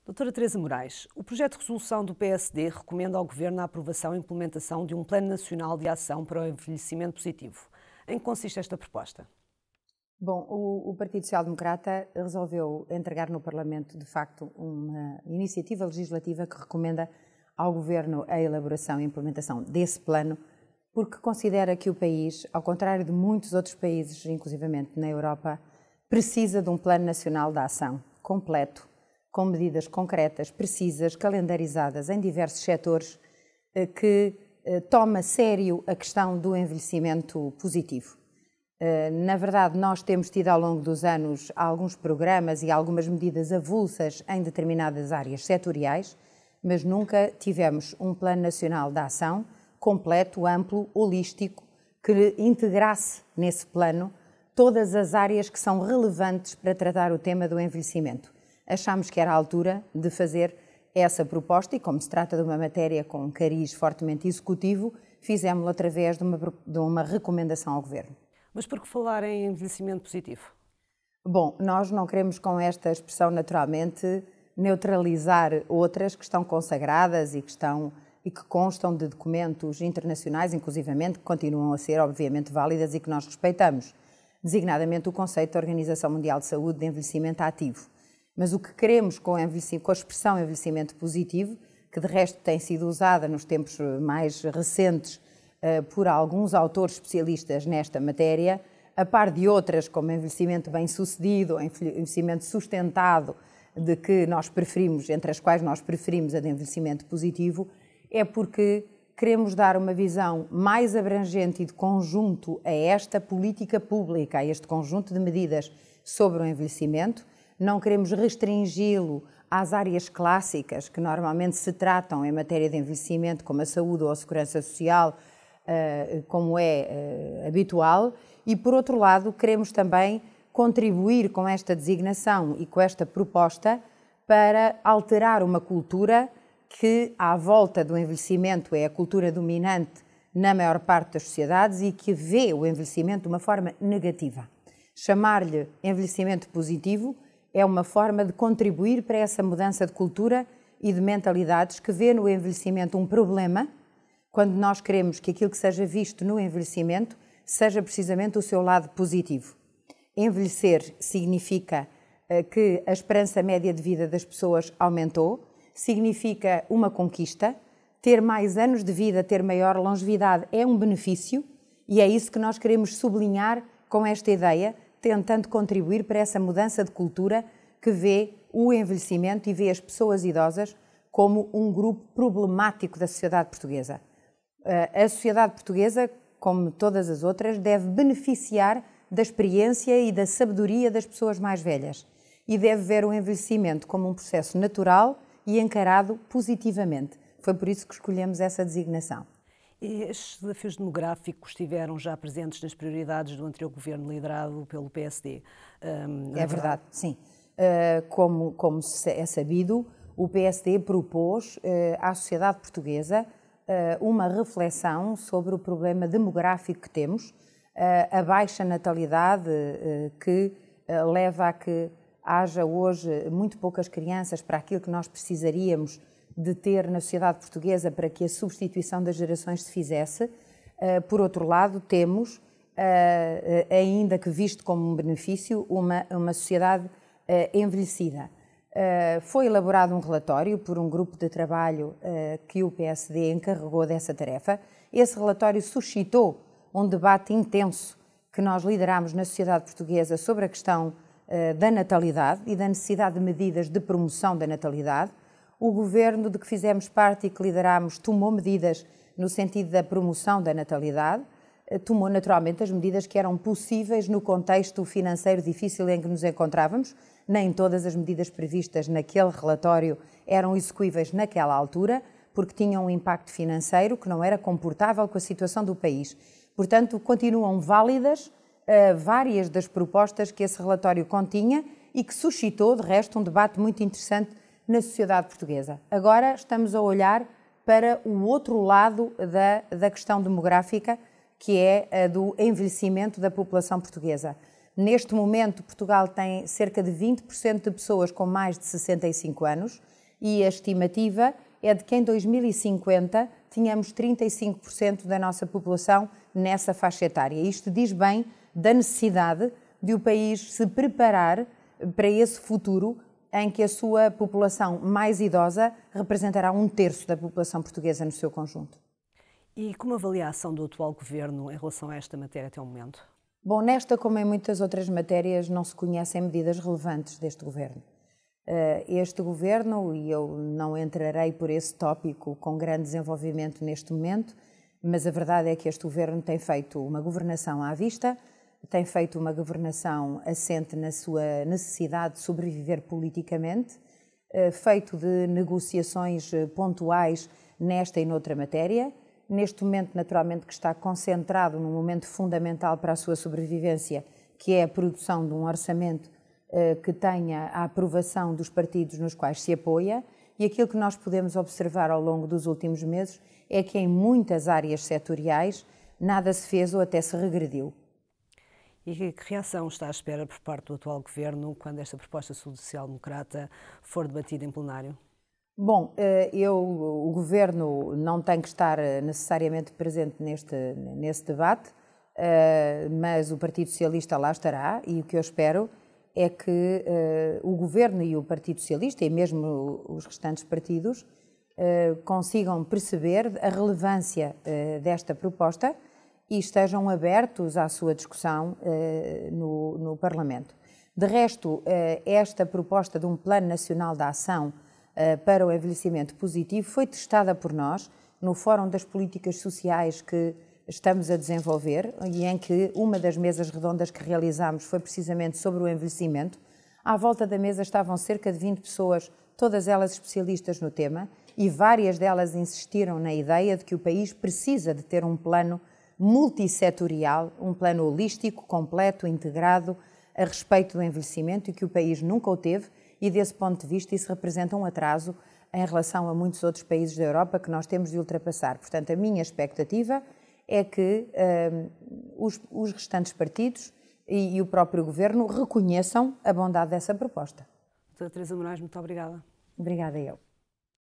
Doutora Teresa Moraes, o projeto de resolução do PSD recomenda ao Governo a aprovação e implementação de um Plano Nacional de Ação para o Envelhecimento Positivo. Em que consiste esta proposta? Bom, o Partido Social Democrata resolveu entregar no Parlamento, de facto, uma iniciativa legislativa que recomenda ao Governo a elaboração e implementação desse plano, porque considera que o país, ao contrário de muitos outros países, inclusivamente na Europa, precisa de um Plano Nacional de Ação completo, com medidas concretas, precisas, calendarizadas em diversos setores, que toma a sério a questão do envelhecimento positivo. Na verdade, nós temos tido ao longo dos anos alguns programas e algumas medidas avulsas em determinadas áreas setoriais, mas nunca tivemos um Plano Nacional de Ação completo, amplo, holístico, que integrasse nesse plano todas as áreas que são relevantes para tratar o tema do envelhecimento. Achámos que era a altura de fazer essa proposta e, como se trata de uma matéria com um cariz fortemente executivo, fizemos-lo através de uma recomendação ao Governo. Mas por que falar em envelhecimento positivo? Bom, nós não queremos com esta expressão naturalmente neutralizar outras que estão consagradas e que constam de documentos internacionais, inclusivamente, que continuam a ser obviamente válidas e que nós respeitamos, designadamente o conceito da Organização Mundial de Saúde de envelhecimento ativo. Mas o que queremos com a expressão envelhecimento positivo, que de resto tem sido usada nos tempos mais recentes por alguns autores especialistas nesta matéria, a par de outras como envelhecimento bem-sucedido ou envelhecimento sustentado, de que nós preferimos, entre as quais nós preferimos a de envelhecimento positivo, é porque queremos dar uma visão mais abrangente e de conjunto a esta política pública, a este conjunto de medidas sobre o envelhecimento. Não queremos restringi-lo às áreas clássicas que normalmente se tratam em matéria de envelhecimento, como a saúde ou a segurança social, como é habitual. E, por outro lado, queremos também contribuir com esta designação e com esta proposta para alterar uma cultura que, à volta do envelhecimento, é a cultura dominante na maior parte das sociedades e que vê o envelhecimento de uma forma negativa. Chamar-lhe envelhecimento positivo é uma forma de contribuir para essa mudança de cultura e de mentalidades que vê no envelhecimento um problema, quando nós queremos que aquilo que seja visto no envelhecimento seja precisamente o seu lado positivo. Envelhecer significa que a esperança média de vida das pessoas aumentou, significa uma conquista, ter mais anos de vida, ter maior longevidade é um benefício e é isso que nós queremos sublinhar com esta ideia, tentando contribuir para essa mudança de cultura que vê o envelhecimento e vê as pessoas idosas como um grupo problemático da sociedade portuguesa. A sociedade portuguesa, como todas as outras, deve beneficiar da experiência e da sabedoria das pessoas mais velhas e deve ver o envelhecimento como um processo natural e encarado positivamente. Foi por isso que escolhemos essa designação. E estes desafios demográficos estiveram já presentes nas prioridades do anterior governo liderado pelo PSD? É verdade, sim. Como é sabido, o PSD propôs à sociedade portuguesa uma reflexão sobre o problema demográfico que temos, a baixa natalidade que leva a que haja hoje muito poucas crianças para aquilo que nós precisaríamos de ter na sociedade portuguesa para que a substituição das gerações se fizesse. Por outro lado, temos, ainda que visto como um benefício, uma sociedade envelhecida. Foi elaborado um relatório por um grupo de trabalho que o PSD encarregou dessa tarefa. Esse relatório suscitou um debate intenso que nós liderámos na sociedade portuguesa sobre a questão da natalidade e da necessidade de medidas de promoção da natalidade. O governo de que fizemos parte e que liderámos tomou medidas no sentido da promoção da natalidade, tomou naturalmente as medidas que eram possíveis no contexto financeiro difícil em que nos encontrávamos. Nem todas as medidas previstas naquele relatório eram execuíveis naquela altura, porque tinham um impacto financeiro que não era comportável com a situação do país. Portanto, continuam válidas várias das propostas que esse relatório continha e que suscitou, de resto, um debate muito interessante na sociedade portuguesa. Agora estamos a olhar para o outro lado da questão demográfica, que é a do envelhecimento da população portuguesa. Neste momento, Portugal tem cerca de 20% de pessoas com mais de 65 anos e a estimativa é de que em 2050 tínhamos 35% da nossa população nessa faixa etária. Isto diz bem da necessidade de o país se preparar para esse futuro em que a sua população mais idosa representará 1/3 da população portuguesa no seu conjunto. E como avalia a ação do atual governo em relação a esta matéria até o momento? Bom, nesta, como em muitas outras matérias, não se conhecem medidas relevantes deste governo. Este governo, e eu não entrarei por esse tópico com grande desenvolvimento neste momento, mas a verdade é que este governo tem feito uma governação à vista, tem feito uma governação assente na sua necessidade de sobreviver politicamente, feito de negociações pontuais nesta e noutra matéria. Neste momento, naturalmente, que está concentrado num momento fundamental para a sua sobrevivência, que é a produção de um orçamento que tenha a aprovação dos partidos nos quais se apoia, e aquilo que nós podemos observar ao longo dos últimos meses é que em muitas áreas setoriais nada se fez ou até se regrediu. E que reação está à espera por parte do atual governo quando esta proposta social-democrata for debatida em plenário? Bom, o governo não tem que estar necessariamente presente nesse debate, mas o Partido Socialista lá estará, e o que eu espero é que o governo e o Partido Socialista, e mesmo os restantes partidos, consigam perceber a relevância desta proposta e estejam abertos à sua discussão no Parlamento. De resto, esta proposta de um Plano Nacional de Ação para o Envelhecimento Positivo foi testada por nós no Fórum das Políticas Sociais que estamos a desenvolver e em que uma das mesas redondas que realizámos foi precisamente sobre o envelhecimento. À volta da mesa estavam cerca de 20 pessoas, todas elas especialistas no tema, e várias delas insistiram na ideia de que o país precisa de ter um plano multissetorial, um plano holístico, completo, integrado, a respeito do envelhecimento, e que o país nunca o teve, e desse ponto de vista isso representa um atraso em relação a muitos outros países da Europa que nós temos de ultrapassar. Portanto, a minha expectativa é que os restantes partidos e o próprio governo reconheçam a bondade dessa proposta. Doutora Teresa Moraes, muito obrigada. Obrigada eu.